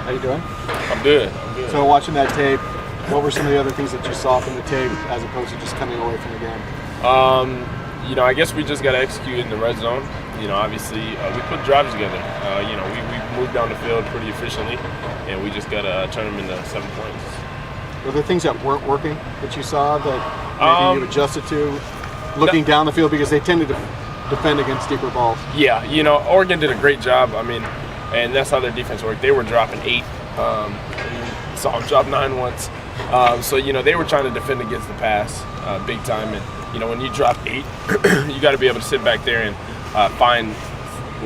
How you doing? I'm good. So watching that tape, what were some of the other things that you saw from the tape as opposed to just coming away from the game? I guess we just got to execute in the red zone. Obviously, we put drives together. We moved down the field pretty efficiently, and we just got to turn them into 7 points. Were there things that weren't working that you saw that maybe you adjusted to looking down the field, because they tended to defend against deeper balls? Yeah, Oregon did a great job. And that's how their defense worked. They were dropping 8. Saw them drop 9 once. So they were trying to defend against the pass big time. And when you drop 8, you got to be able to sit back there and find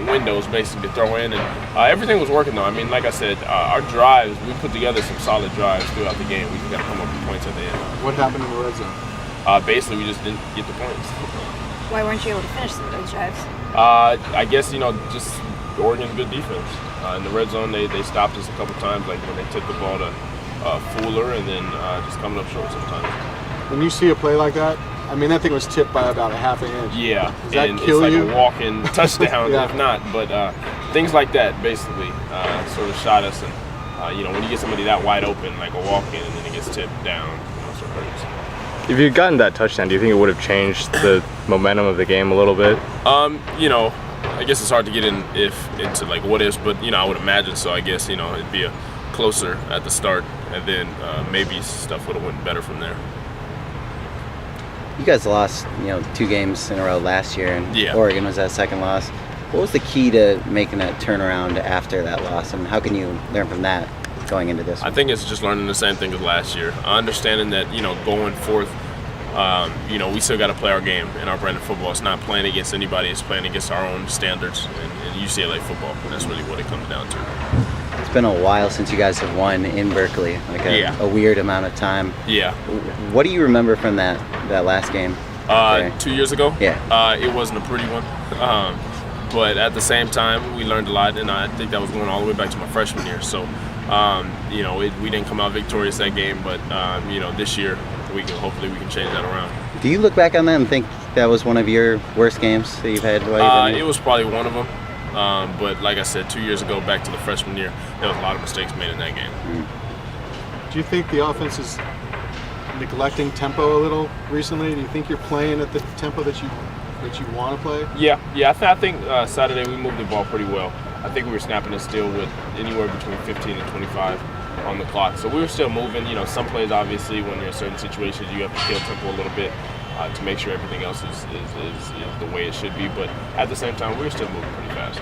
windows basically to throw in. And everything was working though. Like I said, our drives, we put together some solid drives throughout the game. We got to come up with points at the end. What happened in the red zone? Basically, we just didn't get the points. Why weren't you able to finish some of those drives? I guess just Oregon's good defense. In the red zone, they stopped us a couple times, like when they took the ball to Fuller, and then just coming up short sometimes. When you see a play like that, that thing was tipped by about a half an inch. Yeah, does that and kill it's like you? a walk-in touchdown, Yeah. if not. But things like that basically sort of shot us. And when you get somebody that wide open, like a walk-in, and then it gets tipped down, so it hurts. If you'd gotten that touchdown, do you think it would have changed the momentum of the game a little bit? I guess it's hard to get into like what ifs, but I would imagine so. I guess it'd be a closer at the start, and then maybe stuff would have went better from there. You guys lost 2 games in a row last year, and Yeah. Oregon was that second loss. What was the key to making that turnaround after that loss, and how can you learn from that going into this one? I think it's just learning the same thing as last year. Understanding that, going forth, we still got to play our game in our brand of football. It's not playing against anybody. It's playing against our own standards in UCLA football. That's really what it comes down to. It's been a while since you guys have won in Berkeley, a weird amount of time. Yeah. What do you remember from that last game? 2 years ago? Yeah. It wasn't a pretty one. But at the same time, we learned a lot, and I think that was going all the way back to my freshman year. So, we didn't come out victorious that game, but, this year, hopefully we can change that around. Do you look back on that and think that was one of your worst games that you've had? It was probably one of them. But like I said, 2 years ago, back to the freshman year, there was a lot of mistakes made in that game. Do you think the offense is neglecting tempo a little recently? Do you think you're playing at the tempo that you want to play? Yeah. I think Saturday we moved the ball pretty well. I think we were snapping it still with anywhere between 15 and 25 on the clock. So we were still moving. Some plays, obviously, when you're in certain situations, you have to kill tempo a little bit to make sure everything else is the way it should be. But at the same time, we were still moving pretty fast.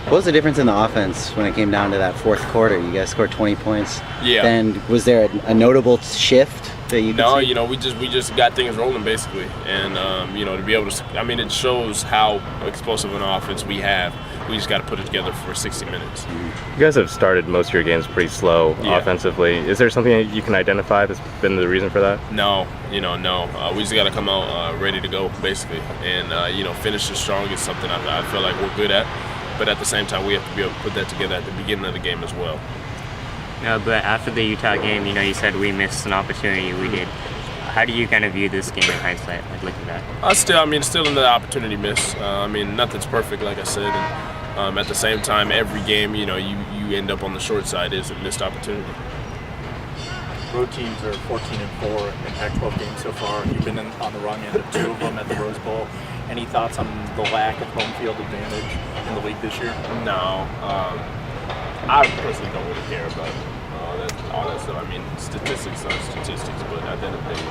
What was the difference in the offense when it came down to that fourth quarter? You guys scored 20 points. Yeah. And was there a notable shift that you could see? we just got things rolling basically, and to be able to, it shows how explosive an offense we have. We just got to put it together for 60 minutes. You guys have started most of your games pretty slow offensively. Is there something that you can identify that's been the reason for that? No. We just got to come out ready to go basically, and finish strong is something I feel like we're good at. But at the same time, we have to be able to put that together at the beginning of the game as well. No, but after the Utah game, you said we missed an opportunity. We did. How do you kind of view this game in hindsight, like looking back? Still another opportunity miss. Nothing's perfect, like I said. And at the same time, every game, you end up on the short side is a missed opportunity. Road teams are 14-4 in Pac-12 games so far. You've been on the wrong end of 2 of them at the Rose Bowl. Any thoughts on the lack of home field advantage in the league this year? No. I personally don't really care about all that stuff. Statistics are statistics, but at the end of the day,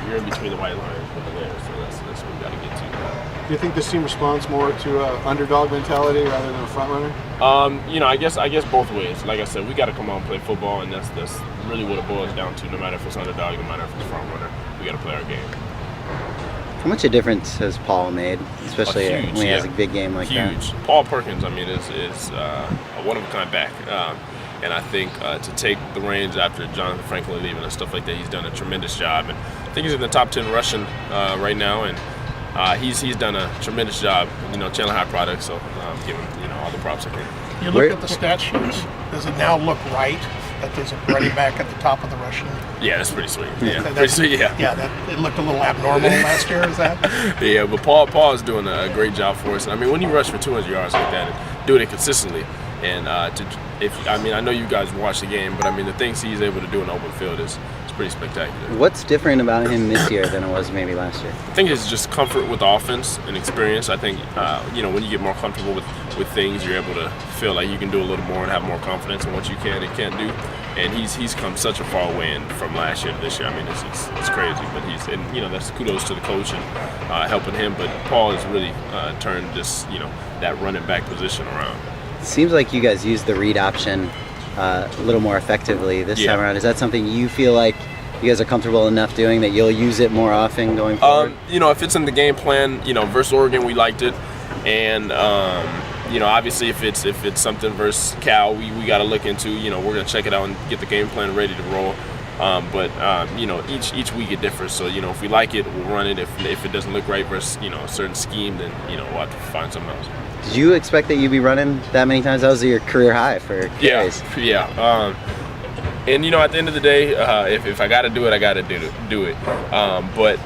you're in between the white lines and there, so that's what we got to get to. Do you think this team responds more to underdog mentality rather than a front runner? I guess both ways. Like I said, we got to come out and play football, and that's really what it boils down to. No matter if it's underdog, no matter if it's front runner, we got to play our game. How much a difference has Paul made, especially when he has a big game like that? Huge. Paul Perkins, is a one-of-a-kind back. And I think to take the reins after Jonathan Franklin leaving and stuff like that, he's done a tremendous job. And I think he's in the top 10 rushing right now, and he's done a tremendous job. Chandler High product, so give him all the props I can. You look at the stat sheets. Does it now look right that there's a running back at the top of the rushing? Yeah, that's pretty sweet. Yeah, pretty sweet. Yeah. Yeah, it looked a little abnormal last year. Is that? Yeah, but Paul is doing a great job for us. When you rush for 200 yards like that and doing it consistently, and to I know you guys watch the game, but I mean, the things he's able to do in open field is pretty spectacular. What's different about him this year than it was maybe last year? I think it's just comfort with the offense and experience. I think, when you get more comfortable with things, you're able to feel like you can do a little more and have more confidence in what you can and can't do. And he's come such a far way from last year to this year. I mean, it's crazy. But that's kudos to the coach and helping him. But Paul has really turned this, that running back position around. It seems like you guys use the read option a little more effectively this time around. Is that something you feel like you guys are comfortable enough doing that you'll use it more often going forward? If it's in the game plan, versus Oregon, we liked it. And, obviously if it's something versus Cal, we got to look into, we're going to check it out and get the game plan ready to roll. But each week it differs. So, if we like it, we'll run it. If it doesn't look right versus, a certain scheme, then, we'll have to find something else. Did you expect that you'd be running that many times? That was your career high for carries. Yeah. And at the end of the day, if I got to do it, I got to do it. But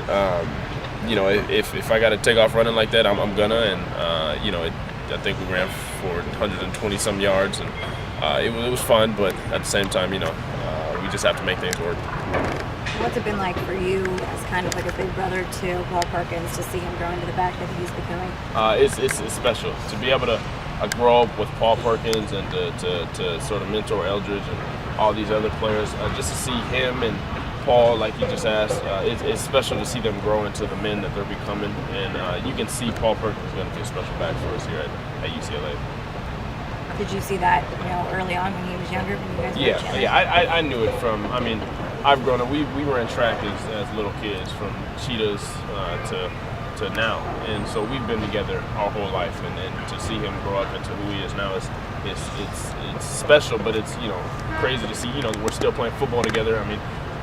if I got to take off running like that, I'm gonna. And I think we ran for 120 some yards, and it was fun. But at the same time, we just have to make things work. What's it been like for you as kind of like a big brother to Paul Perkins to see him grow into the back that he's becoming? It's special to be able to grow up with Paul Perkins and to sort of mentor Eldridge and all these other players. Just to see him and Paul, like you just asked, it's special to see them grow into the men that they're becoming. And you can see Paul Perkins is going to be a special back for us here at UCLA. Did you see that, early on when he was younger, when you guys were together? Yeah, I knew it from, I've grown up, we ran track as little kids, from cheetahs to now. And so we've been together our whole life, and then to see him grow up into who he is now it's special, but it's, crazy to see, we're still playing football together.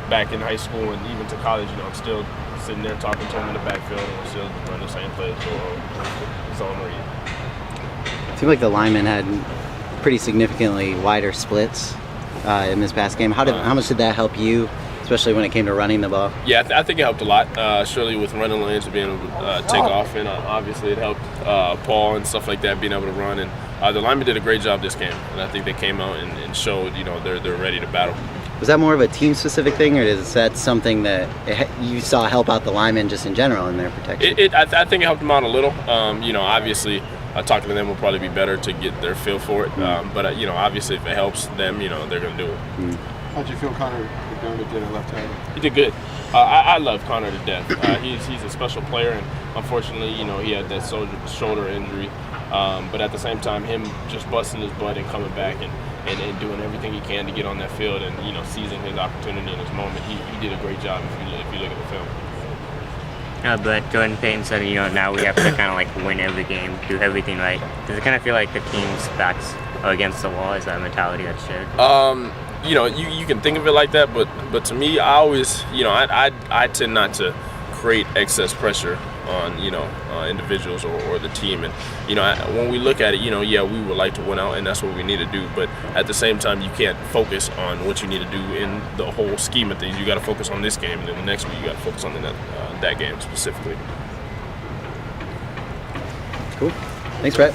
Back in high school and even to college, I'm still sitting there talking to him in the backfield, and we're still running the same plays or zone read. It seemed like the linemen had pretty significantly wider splits in this past game. How much did that help you, especially when it came to running the ball? Yeah, I think it helped a lot. Surely with running lanes and being able to take off, and obviously it helped Paul and stuff like that, being able to run. And the linemen did a great job this game, and I think they came out and showed, they're ready to battle. Was that more of a team-specific thing, or is that something that you saw help out the linemen just in general in their protection? I think it helped them out a little. Obviously, talking to them will probably be better to get their feel for it. But obviously, if it helps them, they're going to do it. How'd you feel Connor McDermott did at left tackle? He did good. I love Connor to death. He's a special player, and unfortunately, he had that shoulder injury. But at the same time, him just busting his butt and coming back and doing everything he can to get on that field and, seizing his opportunity in his moment, he did a great job if you look at the film. But Jordan Payton said, now we have to kind of like win every game, do everything right. Does it kind of feel like the team's backs are against the wall? Is that a mentality that's shared? You can think of it like that, but to me, I always, I tend not to create excess pressure on individuals or the team. And when we look at it, we would like to win out, and that's what we need to do. But at the same time, you can't focus on what you need to do in the whole scheme of things. You got to focus on this game, and then the next week you got to focus on that game specifically. Cool. Thanks, Brett.